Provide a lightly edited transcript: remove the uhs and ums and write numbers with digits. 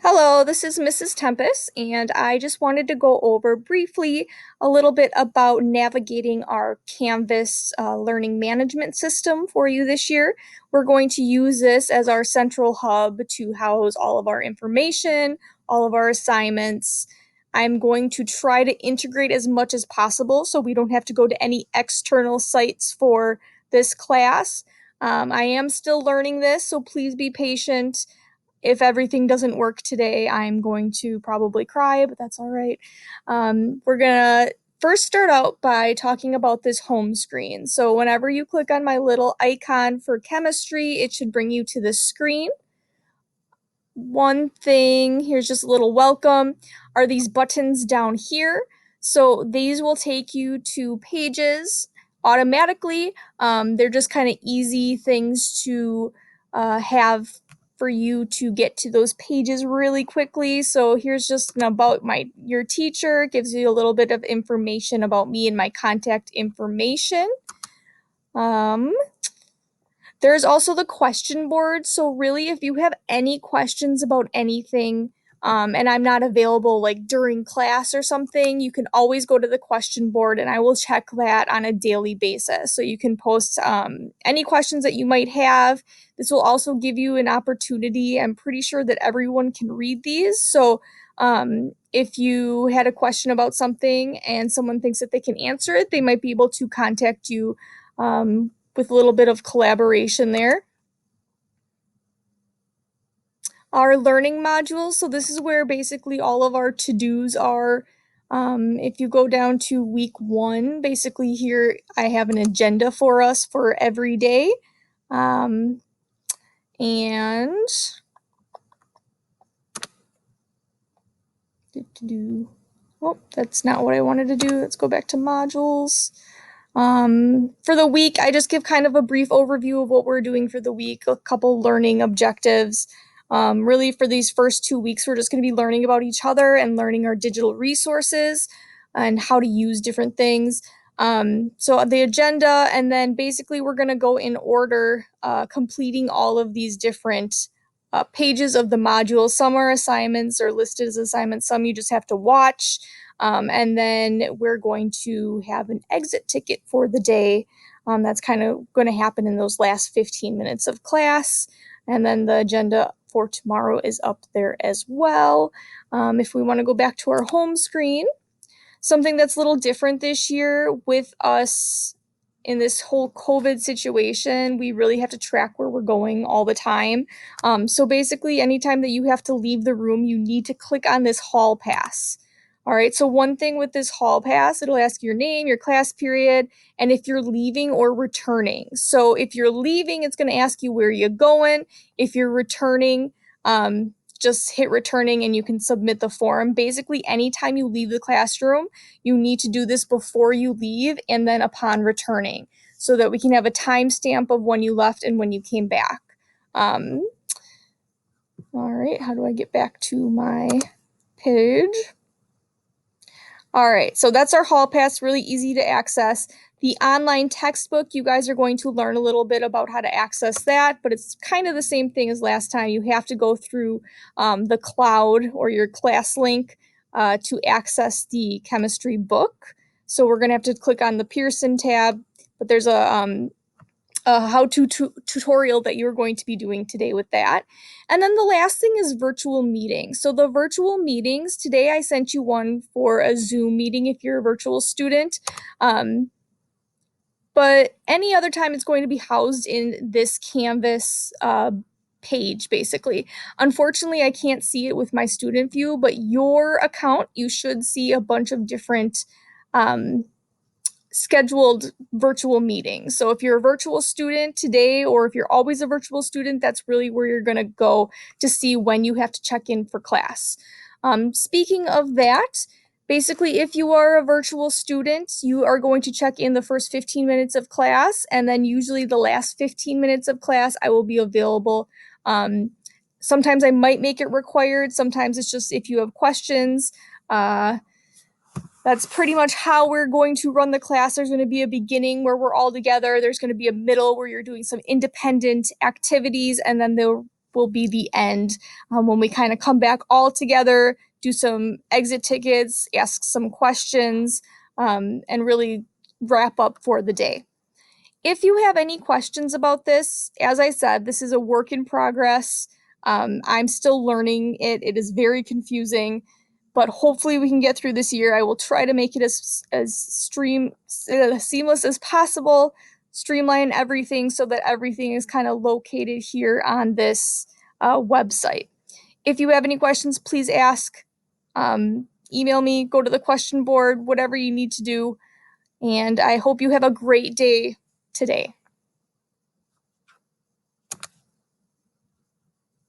Hello, this is Mrs. Tempest, and I just wanted to go over briefly a little bit about navigating our Canvas learning management system for you this year. We're going to use this as our central hub to house all of our information, all of our assignments. I'm going to try to integrate as much as possible so we don't have to go to any external sites for this class. I am still learning this, so please be patient. If everything doesn't work today, I'm going to probably cry, but that's all right. We're gonna first start out by talking about this home screen. So whenever you click on my little icon for chemistry, it should bring you to this screen. One thing, here's just a little welcome, are these buttons down here. So these will take you to pages automatically. They're just kind of easy things to have for you to get to those pages really quickly. So here's just an about your teacher. It gives you a little bit of information about me and my contact information. There's also the question board. So really, if you have any questions about anything, and I'm not available like during class or something, you can always go to the question board and I will check that on a daily basis. So you can post any questions that you might have. This will also give you an opportunity. I'm pretty sure that everyone can read these. So if you had a question about something and someone thinks that they can answer it, they might be able to contact you with a little bit of collaboration there. Our learning modules, so this is where basically all of our to-dos are. If you go down to week 1, basically here I have an agenda for us for every day. And oh, that's not what I wanted to do. Let's go back to modules. For the week, I just give kind of a brief overview of what we're doing for the week, a couple learning objectives. Really, for these first 2 weeks, we're just going to be learning about each other and learning our digital resources and how to use different things. So the agenda, and then basically we're going to go in order, completing all of these different pages of the module. Some are assignments or listed as assignments, some you just have to watch. And then we're going to have an exit ticket for the day. That's kind of going to happen in those last 15 minutes of class. And then the agenda for tomorrow is up there as well. If we want to go back to our home screen, something that's a little different this year with us in this whole COVID situation, we really have to track where we're going all the time. So basically, anytime that you have to leave the room, you need to click on this hall pass. All right, so one thing with this hall pass, it'll ask your name, your class period, and if you're leaving or returning. So if you're leaving, it's going to ask you where you're going. If you're returning, just hit returning and you can submit the form. Basically, anytime you leave the classroom, you need to do this before you leave and then upon returning so that we can have a timestamp of when you left and when you came back. All right, how do I get back to my page? All right, so that's our hall pass, really easy to access. The online textbook, you guys are going to learn a little bit about how to access that, but it's kind of the same thing as last time. You have to go through the cloud or your class link to access the chemistry book. So we're gonna have to click on the Pearson tab, but there's a how-to tutorial that you're going to be doing today with that. And then the last thing is virtual meetings. So the virtual meetings, today I sent you one for a Zoom meeting if you're a virtual student. But any other time it's going to be housed in this Canvas page, basically. Unfortunately, I can't see it with my student view, but your account, you should see a bunch of different scheduled virtual meetings. So if you're a virtual student today, or if you're always a virtual student, that's really where you're going to go to see when you have to check in for class. Speaking of that, basically, if you are a virtual student, you are going to check in the first 15 minutes of class, and then usually the last 15 minutes of class, I will be available. Sometimes I might make it required. Sometimes it's just if you have questions. That's pretty much how we're going to run the class. There's going to be a beginning where we're all together. There's going to be a middle where you're doing some independent activities, and then will be the end, when we kind of come back all together, do some exit tickets, ask some questions, and really wrap up for the day. If you have any questions about this, as I said, this is a work in progress. I'm still learning it. It is very confusing, but hopefully we can get through this year. I will try to make it as seamless as possible, streamline everything so that everything is kind of located here on this website. If you have any questions, please ask. Email me, go to the question board, whatever you need to do. And I hope you have a great day today.